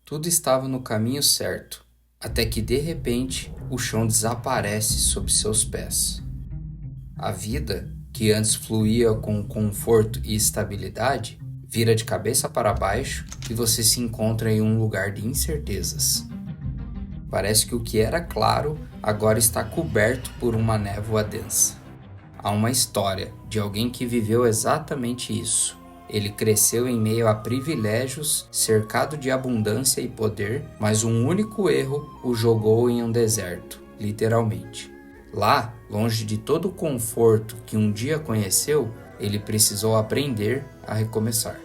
Tudo estava no caminho certo, até que de repente o chão desaparece sob seus pés. A vida, que antes fluía com conforto e estabilidade, vira de cabeça para baixo e você se encontra em um lugar de incertezas. Parece que o que era claro agora está coberto por uma névoa densa. Há uma história de alguém que viveu exatamente isso. Ele cresceu em meio a privilégios, cercado de abundância e poder, mas um único erro o jogou em um deserto, literalmente. Lá, longe de todo o conforto que um dia conheceu, ele precisou aprender a recomeçar.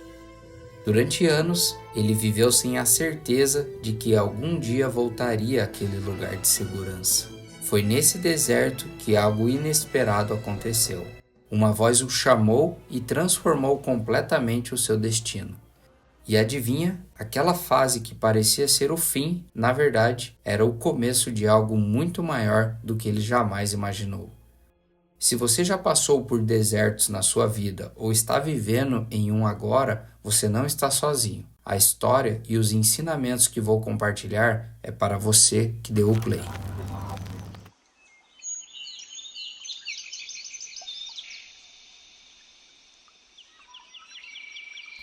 Durante anos, ele viveu sem a certeza de que algum dia voltaria àquele lugar de segurança. Foi nesse deserto que algo inesperado aconteceu. Uma voz o chamou e transformou completamente o seu destino. E adivinha, aquela fase que parecia ser o fim, na verdade, era o começo de algo muito maior do que ele jamais imaginou. Se você já passou por desertos na sua vida ou está vivendo em um agora, você não está sozinho. A história e os ensinamentos que vou compartilhar é para você que deu o play.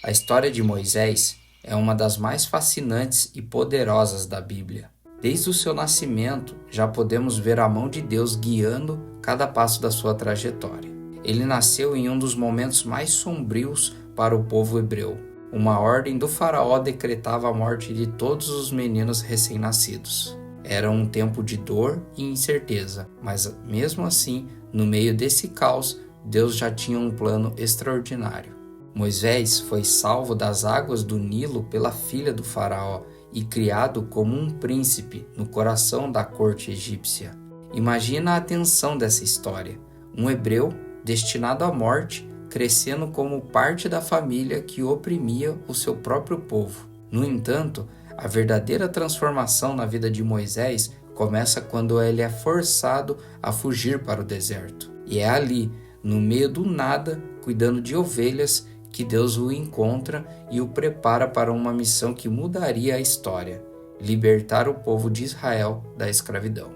A história de Moisés é uma das mais fascinantes e poderosas da Bíblia. Desde o seu nascimento, já podemos ver a mão de Deus guiando cada passo da sua trajetória. Ele nasceu em um dos momentos mais sombrios para o povo hebreu. Uma ordem do faraó decretava a morte de todos os meninos recém-nascidos. Era um tempo de dor e incerteza, mas mesmo assim, no meio desse caos, Deus já tinha um plano extraordinário. Moisés foi salvo das águas do Nilo pela filha do faraó e criado como um príncipe no coração da corte egípcia. Imagina a tensão dessa história. Um hebreu destinado à morte, crescendo como parte da família que oprimia o seu próprio povo. No entanto, a verdadeira transformação na vida de Moisés começa quando ele é forçado a fugir para o deserto. E é ali, no meio do nada, cuidando de ovelhas, que Deus o encontra e o prepara para uma missão que mudaria a história: libertar o povo de Israel da escravidão.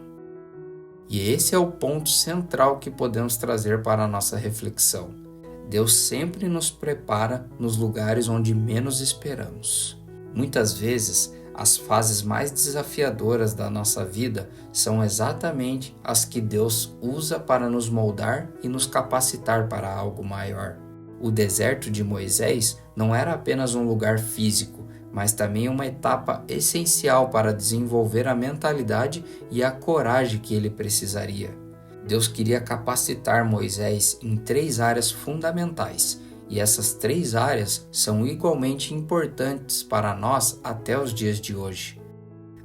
E esse é o ponto central que podemos trazer para a nossa reflexão. Deus sempre nos prepara nos lugares onde menos esperamos. Muitas vezes, as fases mais desafiadoras da nossa vida são exatamente as que Deus usa para nos moldar e nos capacitar para algo maior. O deserto de Moisés não era apenas um lugar físico, mas também uma etapa essencial para desenvolver a mentalidade e a coragem que ele precisaria. Deus queria capacitar Moisés em 3 áreas fundamentais, e essas 3 áreas são igualmente importantes para nós até os dias de hoje.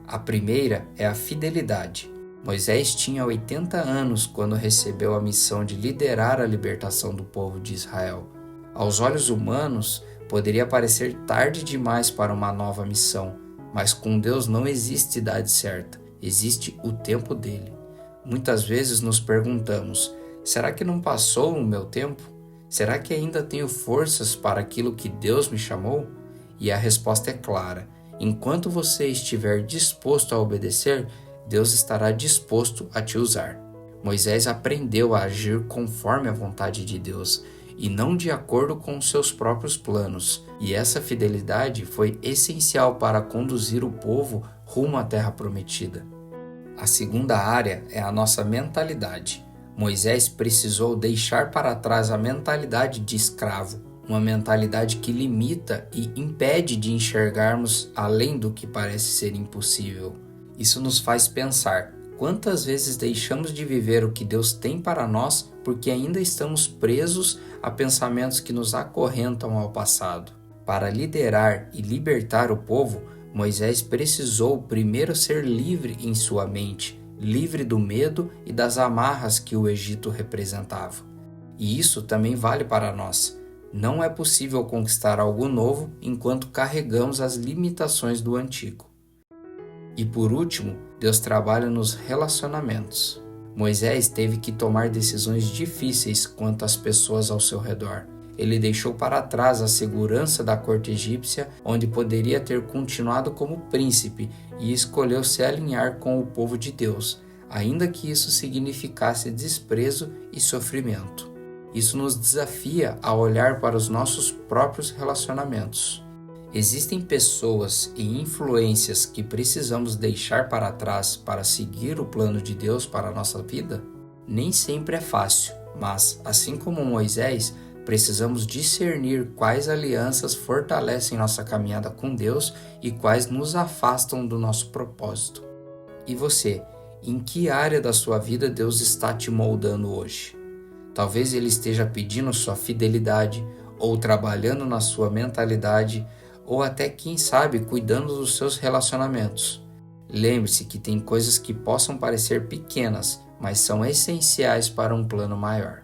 A primeira é a fidelidade. Moisés tinha 80 anos quando recebeu a missão de liderar a libertação do povo de Israel. Aos olhos humanos, poderia parecer tarde demais para uma nova missão, mas com Deus não existe idade certa, existe o tempo dele. Muitas vezes nos perguntamos: será que não passou o meu tempo? Será que ainda tenho forças para aquilo que Deus me chamou? E a resposta é clara: enquanto você estiver disposto a obedecer, Deus estará disposto a te usar. Moisés aprendeu a agir conforme a vontade de Deus e não de acordo com seus próprios planos, e essa fidelidade foi essencial para conduzir o povo rumo à Terra Prometida. A segunda área é a nossa mentalidade. Moisés precisou deixar para trás a mentalidade de escravo, uma mentalidade que limita e impede de enxergarmos além do que parece ser impossível. Isso nos faz pensar: quantas vezes deixamos de viver o que Deus tem para nós porque ainda estamos presos a pensamentos que nos acorrentam ao passado? Para liderar e libertar o povo, Moisés precisou primeiro ser livre em sua mente, livre do medo e das amarras que o Egito representava. E isso também vale para nós. Não é possível conquistar algo novo enquanto carregamos as limitações do antigo. E por último, Deus trabalha nos relacionamentos. Moisés teve que tomar decisões difíceis quanto às pessoas ao seu redor. ele deixou para trás a segurança da corte egípcia, onde poderia ter continuado como príncipe, e escolheu se alinhar com o povo de Deus, ainda que isso significasse desprezo e sofrimento. Isso nos desafia a olhar para os nossos próprios relacionamentos. Existem pessoas e influências que precisamos deixar para trás para seguir o plano de Deus para a nossa vida? Nem sempre é fácil, mas, assim como Moisés, precisamos discernir quais alianças fortalecem nossa caminhada com Deus e quais nos afastam do nosso propósito. E você, em que área da sua vida Deus está te moldando hoje? Talvez Ele esteja pedindo sua fidelidade, ou trabalhando na sua mentalidade, ou até, quem sabe, cuidando dos seus relacionamentos. Lembre-se que tem coisas que possam parecer pequenas, mas são essenciais para um plano maior.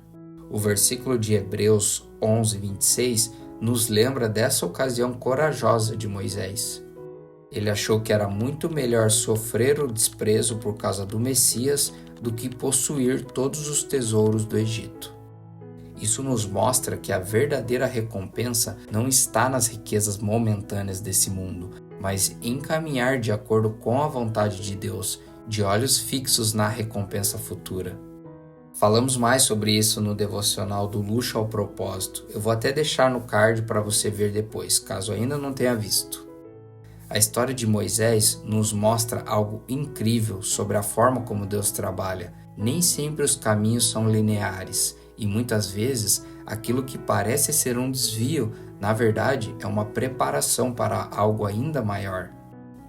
O versículo de Hebreus 11:26 nos lembra dessa ocasião corajosa de Moisés. Ele achou que era muito melhor sofrer o desprezo por causa do Messias do que possuir todos os tesouros do Egito. Isso nos mostra que a verdadeira recompensa não está nas riquezas momentâneas desse mundo, mas em caminhar de acordo com a vontade de Deus, de olhos fixos na recompensa futura. Falamos mais sobre isso no devocional do Luxo ao Propósito. Eu vou até deixar no card para você ver depois, caso ainda não tenha visto. A história de Moisés nos mostra algo incrível sobre a forma como Deus trabalha. Nem sempre os caminhos são lineares e muitas vezes aquilo que parece ser um desvio, na verdade é uma preparação para algo ainda maior.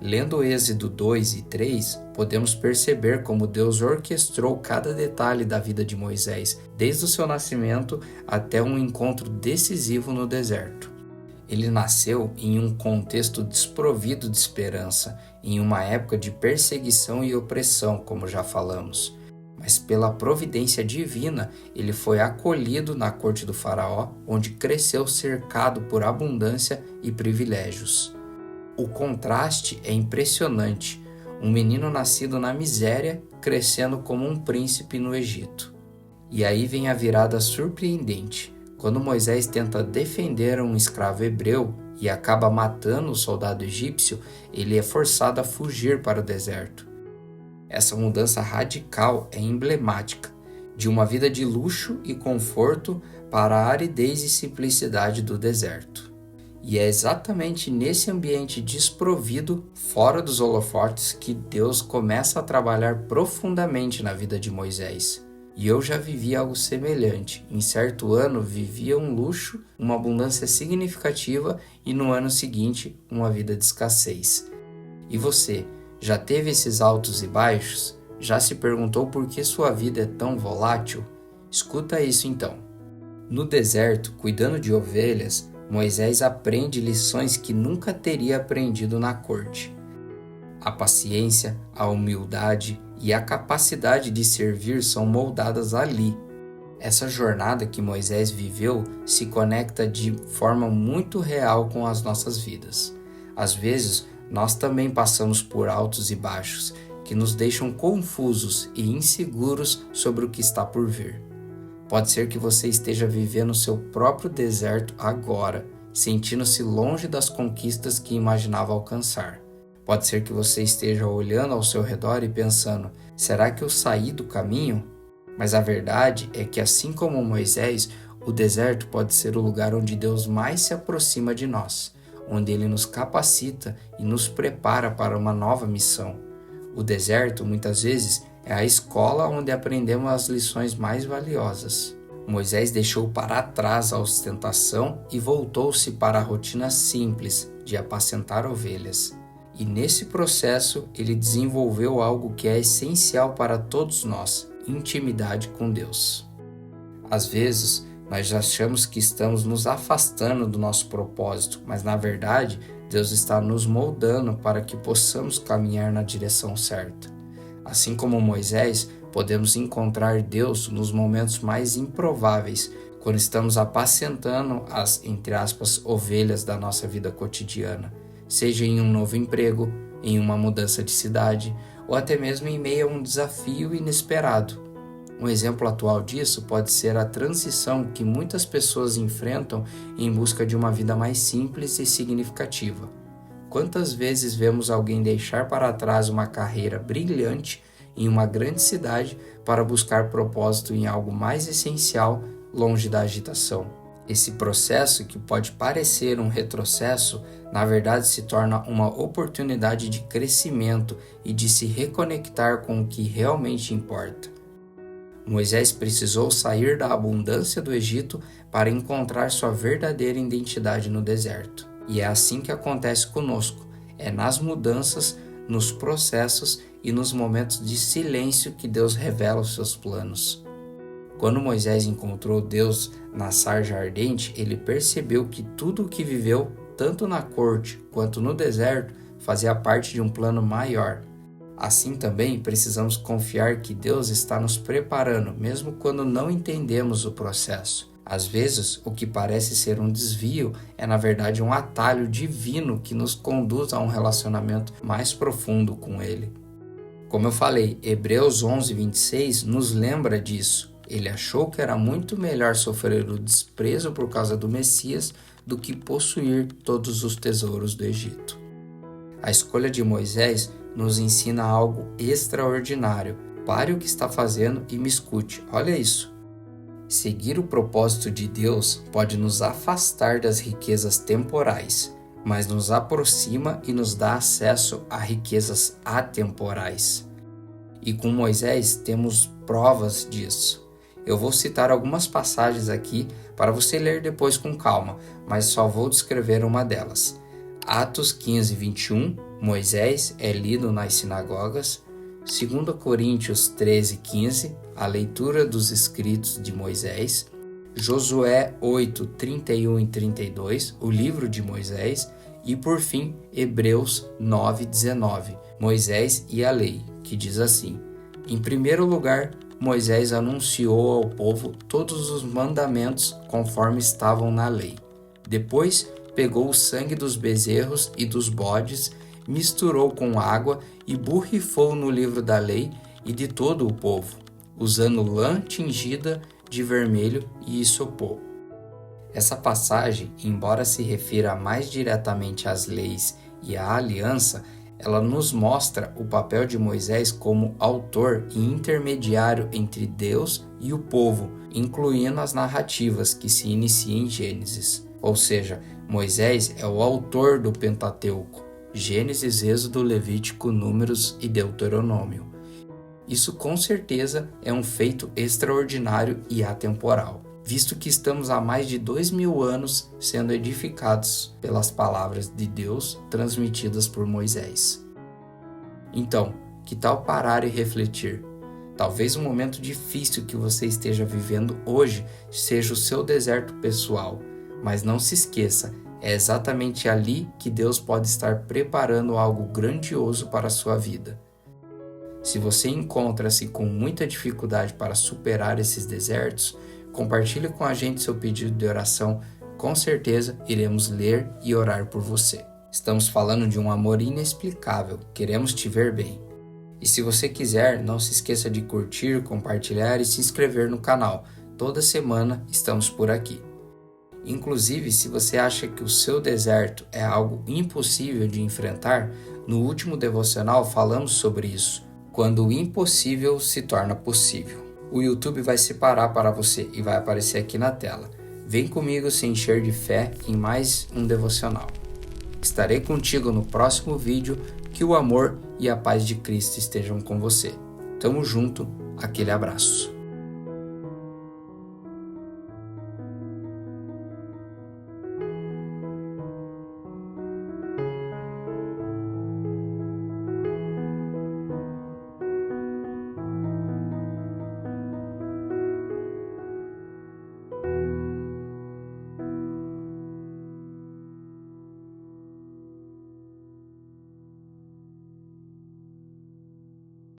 Lendo Êxodo 2 e 3, podemos perceber como Deus orquestrou cada detalhe da vida de Moisés, desde o seu nascimento até um encontro decisivo no deserto. Ele nasceu em um contexto desprovido de esperança, em uma época de perseguição e opressão, como já falamos. Mas pela providência divina, ele foi acolhido na corte do faraó, onde cresceu cercado por abundância e privilégios. O contraste é impressionante, um menino nascido na miséria, crescendo como um príncipe no Egito. E aí vem a virada surpreendente. Quando Moisés tenta defender um escravo hebreu e acaba matando o soldado egípcio, ele é forçado a fugir para o deserto. Essa mudança radical é emblemática de uma vida de luxo e conforto para a aridez e simplicidade do deserto. E é exatamente nesse ambiente desprovido, fora dos holofotes, que Deus começa a trabalhar profundamente na vida de Moisés. E eu já vivi algo semelhante. Em certo ano vivia um luxo, uma abundância significativa e no ano seguinte uma vida de escassez. E você, já teve esses altos e baixos? Já se perguntou por que sua vida é tão volátil? Escuta isso então. No deserto, cuidando de ovelhas, Moisés aprende lições que nunca teria aprendido na corte. A paciência, a humildade e a capacidade de servir são moldadas ali. Essa jornada que Moisés viveu se conecta de forma muito real com as nossas vidas. Às vezes, nós também passamos por altos e baixos que nos deixam confusos e inseguros sobre o que está por vir. Pode ser que você esteja vivendo o seu próprio deserto agora, sentindo-se longe das conquistas que imaginava alcançar. Pode ser que você esteja olhando ao seu redor e pensando, será que eu saí do caminho? Mas a verdade é que, assim como Moisés, o deserto pode ser o lugar onde Deus mais se aproxima de nós, onde Ele nos capacita e nos prepara para uma nova missão. O deserto, muitas vezes, é a escola onde aprendemos as lições mais valiosas. Moisés deixou para trás a ostentação e voltou-se para a rotina simples de apacentar ovelhas. E nesse processo, ele desenvolveu algo que é essencial para todos nós: intimidade com Deus. Às vezes, nós achamos que estamos nos afastando do nosso propósito, mas na verdade, Deus está nos moldando para que possamos caminhar na direção certa. Assim como Moisés, podemos encontrar Deus nos momentos mais improváveis, quando estamos apacentando as, entre aspas, ovelhas da nossa vida cotidiana, seja em um novo emprego, em uma mudança de cidade, ou até mesmo em meio a um desafio inesperado. Um exemplo atual disso pode ser a transição que muitas pessoas enfrentam em busca de uma vida mais simples e significativa. Quantas vezes vemos alguém deixar para trás uma carreira brilhante em uma grande cidade para buscar propósito em algo mais essencial, longe da agitação? Esse processo, que pode parecer um retrocesso, na verdade se torna uma oportunidade de crescimento e de se reconectar com o que realmente importa. Moisés precisou sair da abundância do Egito para encontrar sua verdadeira identidade no deserto. E é assim que acontece conosco. É nas mudanças, nos processos e nos momentos de silêncio que Deus revela os seus planos. Quando Moisés encontrou Deus na sarja ardente, ele percebeu que tudo o que viveu, tanto na corte quanto no deserto, fazia parte de um plano maior. Assim também precisamos confiar que Deus está nos preparando, mesmo quando não entendemos o processo. Às vezes, o que parece ser um desvio é na verdade um atalho divino que nos conduz a um relacionamento mais profundo com Ele. Como eu falei, Hebreus 11:26 nos lembra disso. Ele achou que era muito melhor sofrer o desprezo por causa do Messias do que possuir todos os tesouros do Egito. A escolha de Moisés nos ensina algo extraordinário. Pare o que está fazendo e me escute. Olha isso. Seguir o propósito de Deus pode nos afastar das riquezas temporais, mas nos aproxima e nos dá acesso a riquezas atemporais. E com Moisés temos provas disso. Eu vou citar algumas passagens aqui para você ler depois com calma, mas só vou descrever uma delas. Atos 15:21, Moisés é lido nas sinagogas. 2 Coríntios 13:15, a leitura dos escritos de Moisés. Josué 8:31 e 32, o livro de Moisés. E por fim, Hebreus 9:19, Moisés e a lei, que diz assim: em primeiro lugar, Moisés anunciou ao povo todos os mandamentos conforme estavam na lei. Depois, pegou o sangue dos bezerros e dos bodes, misturou com água e borrifou no livro da lei e de todo o povo, usando lã tingida de vermelho e issopor. Essa passagem, embora se refira mais diretamente às leis e à aliança, ela nos mostra o papel de Moisés como autor e intermediário entre Deus e o povo, incluindo as narrativas que se iniciam em Gênesis. Ou seja, Moisés é o autor do Pentateuco, Gênesis, Êxodo, Levítico, Números e Deuteronômio. Isso com certeza é um feito extraordinário e atemporal, visto que estamos há mais de 2000 anos sendo edificados pelas palavras de Deus transmitidas por Moisés. Então, que tal parar e refletir? Talvez o momento difícil que você esteja vivendo hoje seja o seu deserto pessoal, mas não se esqueça, é exatamente ali que Deus pode estar preparando algo grandioso para a sua vida. Se você encontra-se com muita dificuldade para superar esses desertos, compartilhe com a gente seu pedido de oração, com certeza iremos ler e orar por você. Estamos falando de um amor inexplicável, queremos te ver bem. E se você quiser, não se esqueça de curtir, compartilhar e se inscrever no canal. Toda semana estamos por aqui. Inclusive, se você acha que o seu deserto é algo impossível de enfrentar, no último devocional falamos sobre isso, quando o impossível se torna possível. O YouTube vai separar para você e vai aparecer aqui na tela. Vem comigo se encher de fé em mais um devocional. Estarei contigo no próximo vídeo. Que o amor e a paz de Cristo estejam com você. Tamo junto, aquele abraço.